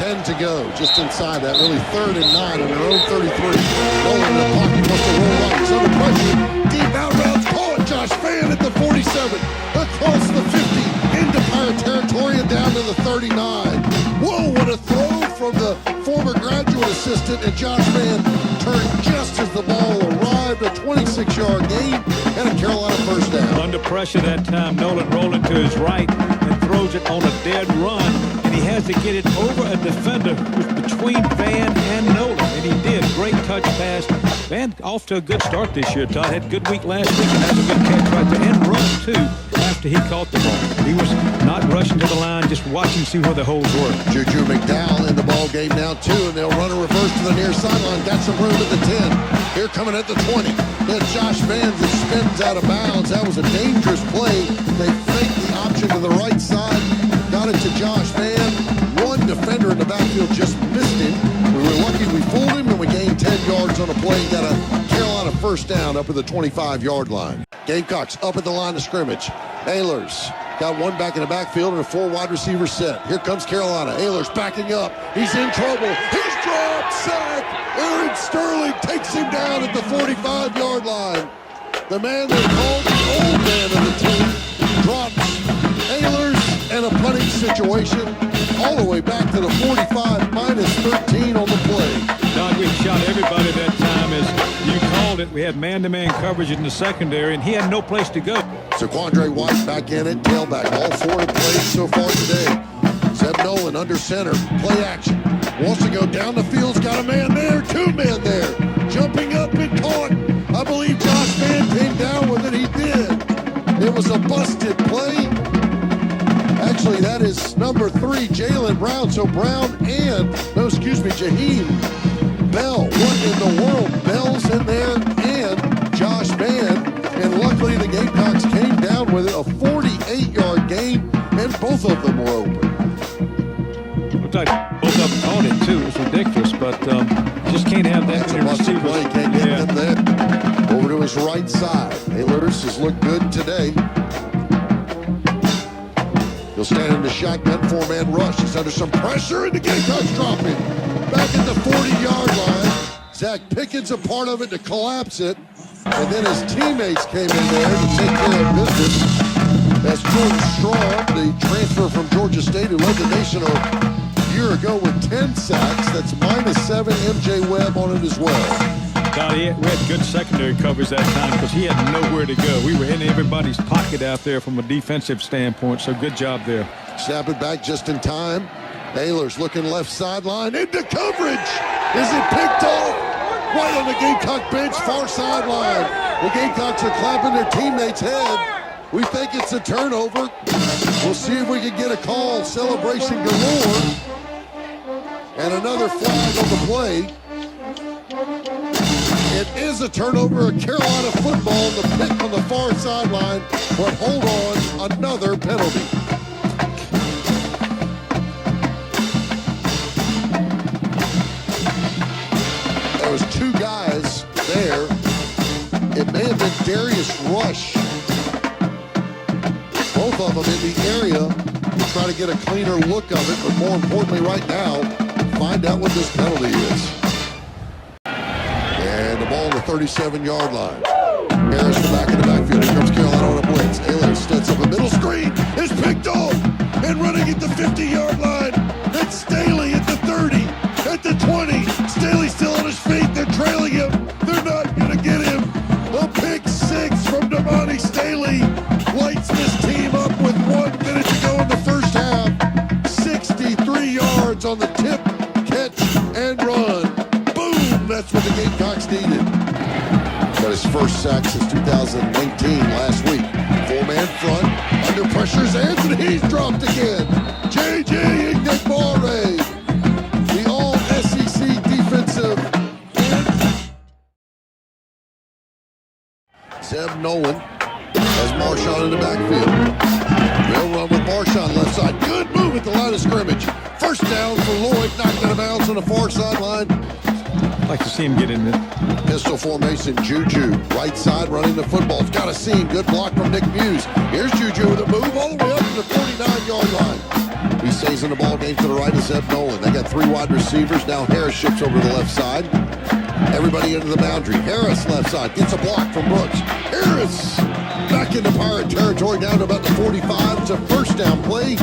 10 to go, just inside that, really 3rd and 9 on their own 33. Nolan in the pocket, wants to roll right, he's under pressure, deep out routes, call it Josh Fan at the 47, across the 50, into Pirate territory and down to the 39. Whoa, what a throw from the former graduate assistant, and Josh Fan turned just as the ball arrived, a 26-yard gain and a Carolina first down. Under pressure that time, Nolan rolling to his right and throws it on a dead run, and he has to get it over a defender who's between Van and Nolan, and he did. Great touch pass. Van off to a good start this year, Todd. Had a good week last week and has a good catch right there, and run too after he caught the ball. He was not rushing to the line, just watching to see where the holes were. Juju McDowell in the ball game now too, and they'll run a reverse to the near sideline. Got some room at the 10. Here coming at the 20. Then Josh Van that spins out of bounds. That was a dangerous play. They faked the option to the right side. Got it to Josh Van. One defender in the backfield just missed him. We were lucky we fooled him, and we gained 10 yards on a play. Got a Carolina first down up at the 25-yard line. Gamecocks up at the line of scrimmage. Ehlers got one back in the backfield and a 4 wide receiver set. Here comes Carolina. Ehlers backing up. He's in trouble. He's dropped. Sack. Aaron Sterling takes him down at the 45-yard line. The man they called the old man of the team drops Ehlers in a punting situation all the way back to the 45, minus 13 on the play. Don, we shot everybody that time as you called it. We had man-to-man coverage in the secondary, and he had no place to go. So Quandre White back in it, tailback. All 4 have played so far today. Zeb Nolan under center, play action. Wants to go down the field's got a man there, 2 men there. Jumping up and caught. I believe Josh Van came down with it. He did. It was a busted play. Actually, that is number 3, Jalen Brown. So Brown and, Jaheim Bell. What in the world? Bell's in there and Josh Van. And luckily the Gamecocks came down with it. A 48-yard gain, and both of them were open. Looked like both of them caught it, too. It was ridiculous, but just can't have that. That's a busted play. Can't get them there. Over to his right side. Ehlers has looked good today. He'll stand in the shotgun 4-man rush. He's under some pressure, and the Gamecocks drop him. Back at the 40-yard line. Zach Pickens a part of it to collapse it. And then his teammates came in there to take care of business. That's Jordan Strong, the transfer from Georgia State who led the nation a year ago with 10 sacks. That's minus 7. MJ Webb on it as well. We had good secondary coverage that time because he had nowhere to go. We were in everybody's pocket out there from a defensive standpoint, so good job there. Snap it back just in time. Ehlers looking left sideline into coverage. Is it picked off? Right on the Gamecock bench, far sideline. The Gamecocks are clapping their teammate's head. We think it's a turnover. We'll see if we can get a call. Celebration galore. And another flag on the play. It is a turnover, a Carolina football, the pick on the far sideline, but hold on, another penalty. There was 2 guys there. It may have been Darius Rush. Both of them in the area to try to get a cleaner look of it, but more importantly right now, find out what this penalty is. And the ball on the 37-yard line. Harris back in the backfield. Here comes Carolina on a blitz. Ehlers steps up a middle screen. Is picked off. And running at the 50-yard line. It's Staley at the 30. At the 20. Staley still on his feet. They're trailing him. They're not going to get him. A pick 6 from Damani Staley. Lights this team up with 1 minute to go in the first half. 63 yards on the tip, catch, and run. That's what the Gamecocks needed. Got his first sack since 2019 last week. 4-man front, under pressure's Anthony. He's dropped again. J.J. Ignagmare, the all-SEC defensive end. Zeb Nolan has Marshawn in the backfield. They'll run with Marshawn left side. Good move at the line of scrimmage. First down for Lloyd, knocked out of bounds on the far sideline. I'd like to see him get in there. Pistol formation, Juju, right side running the football. It's got a seam, good block from Nick Muse. Here's Juju with a move all the way up to the 49-yard line. He stays in the ball game to the right is Zeb Nolan. They got 3 wide receivers. Now Harris shifts over to the left side. Everybody into the boundary. Harris left side gets a block from Brooks. Harris back into Pirate territory down to about the 45. It's a first down play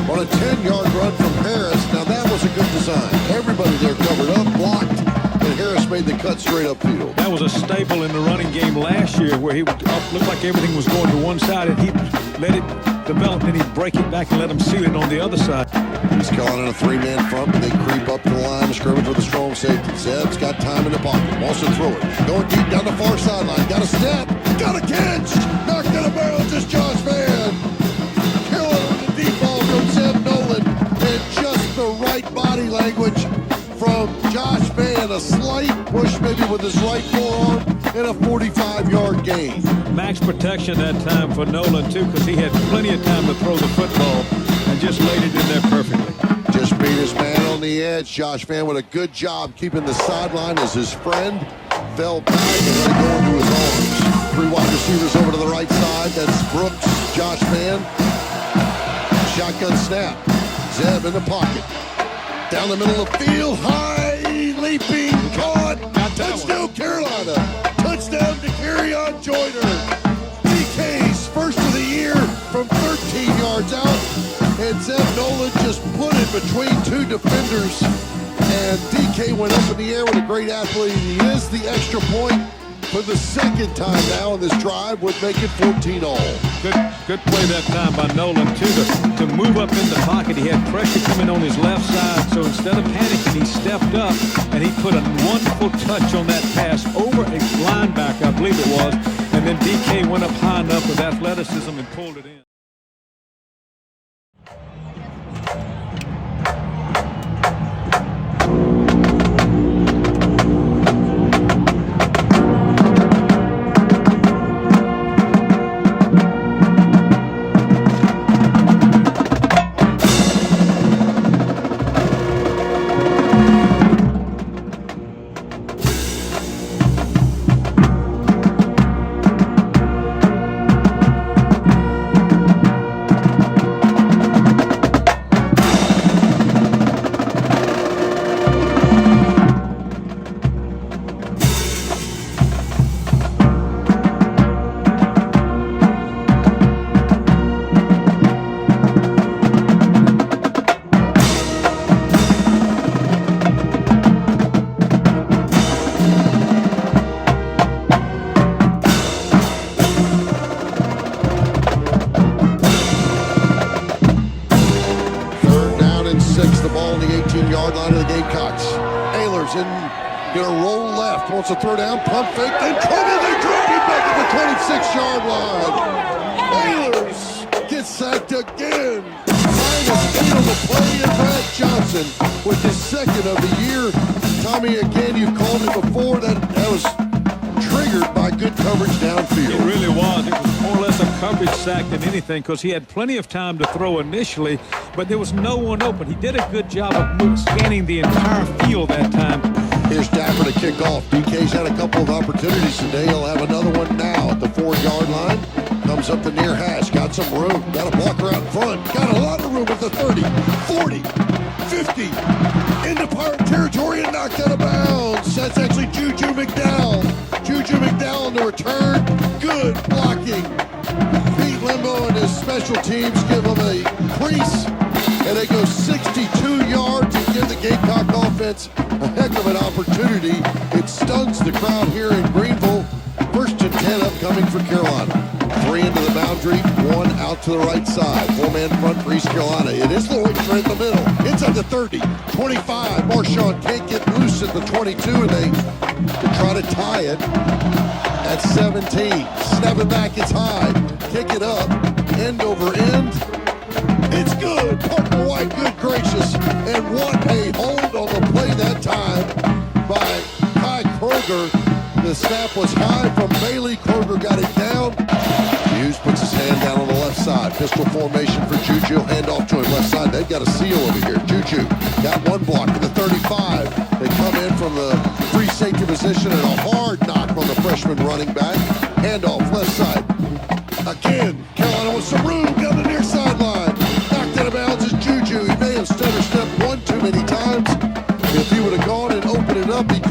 on a 10-yard run from Harris. Now that was a good design. Everybody there covered up, blocked, and Harris made the cut straight upfield. That was a staple in the running game last year where he would look like everything was going to one side and he'd let it develop and he'd break it back and let him seal it on the other side. He's calling in a 3-man front, but they creep up to the line of scrimmage with a strong safety. Zeb's got time in the pocket. Wants to throw it. Going deep down the far sideline. Got a step. Got a catch. Knocked out of bounds. It's Josh Vann. Carolina with the deep ball from Zeb Nolan. And just the right body language from Josh Vann. A slight push maybe with his right forearm and a 45-yard gain. Max protection that time for Nolan, too, because he had plenty of time to throw the football and just laid it in there perfectly. Just beat his man on the edge. Josh Vann with a good job keeping the sideline as his friend fell back and let it go into his arms. 3 wide receivers over to the right side. That's Brooks, Josh Vann. Shotgun snap. Zeb in the pocket. Down the middle of the field. High, leaping, caught. Touchdown, Carolina. Touchdown to Kerryon Joyner. DK's first of the year from 13 yards out. And Zeb Nolan just put it between 2 defenders. And DK went up in the air with a great athlete. He is the extra point for the second time now in this drive would make it 14-all. Good play that time by Nolan, too, to move up in the pocket. He had pressure coming on his left side, so instead of panicking, he stepped up, and he put a wonderful touch on that pass over a linebacker, I believe it was, and then DK went up high enough with athleticism and pulled it in. Gonna roll left, wants to throw down, pump fake, then trouble, they drop him back at the 26-yard line. Ahlers gets sacked again. -8 on the play, and Brad Johnson with his second of the year. Tommy, again, you called it before, that was triggered by good coverage downfield. It really was. It was more or less a coverage sack than anything because he had plenty of time to throw initially, but there was no one open. He did a good job of scanning the entire field that time. Here's Dapper to kick off. DK's had a couple of opportunities today. He'll have another one now at the 4-yard line. Comes up the near hash. Got some room. Got a blocker out front. Got a lot of room at the 30, 40, 50. Into Pirate territory and knocked out of bounds. That's actually Juju McDowell. Juju McDowell in the return. Good blocking. Pete Limbo and his special teams give him a crease. And they go 62 yards and give the Gamecock offense a heck of an opportunity. It stuns the crowd here in Greenville. 1st and 10 upcoming for Carolina. 3 into the boundary, 1 out to the right side. 4-man front for East Carolina. It is Lloyd right in the middle. Inside the 30, 25. Marshawn can't get loose at the 22, and they try to tie it at 17. Snap it back, it's high. Kick it up, end over end. It's good. Parker White, good gracious. And what a hold on the play that time by Kai Kroger. The snap was high from Bailey. Kroger got it down. Hughes puts his hand down on the left side. Pistol formation for Juju. Hand off to him left side. They've got a seal over here. Juju got one block at the 35. They come in from the free safety position and a hard knock on the freshman running back. Hand off left side. Again, Carolina with some room down the near sideline. Knocked out of bounds is Juju.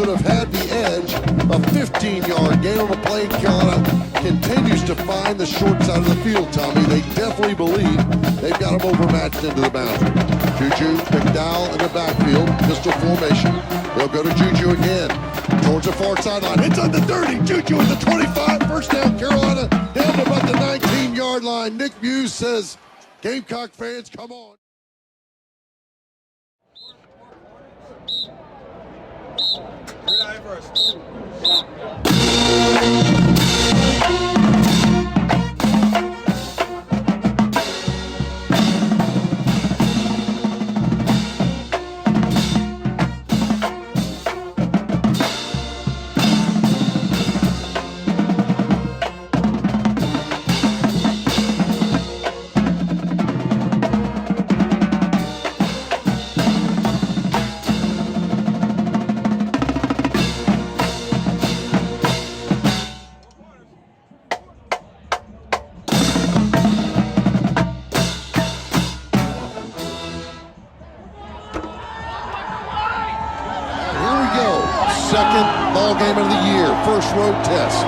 could have had the edge. A 15-yard gain on the play. Carolina continues to find the short side of the field, Tommy. They definitely believe they've got them overmatched into the boundary. Juju, McDowell in the backfield, pistol formation. They'll go to Juju again. Towards the far sideline. It's on the 30. Juju at the 25. First down, Carolina. Down to about the 19-yard line. Nick Muse says, Gamecock fans, come on. Second ball game of the year, first road test.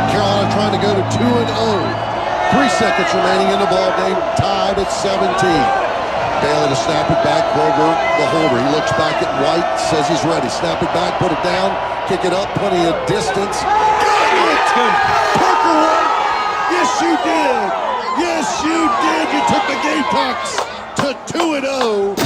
Carolina trying to go to 2-0. 3 seconds remaining in the ball game, tied at 17. Bailey to snap it back, Kroger, the holder. He looks back at White, says he's ready. Snap it back, put it down, kick it up, plenty of distance. Got it! Parker White! Yes, you did! Yes, you did! You took the Gamecocks to 2-0.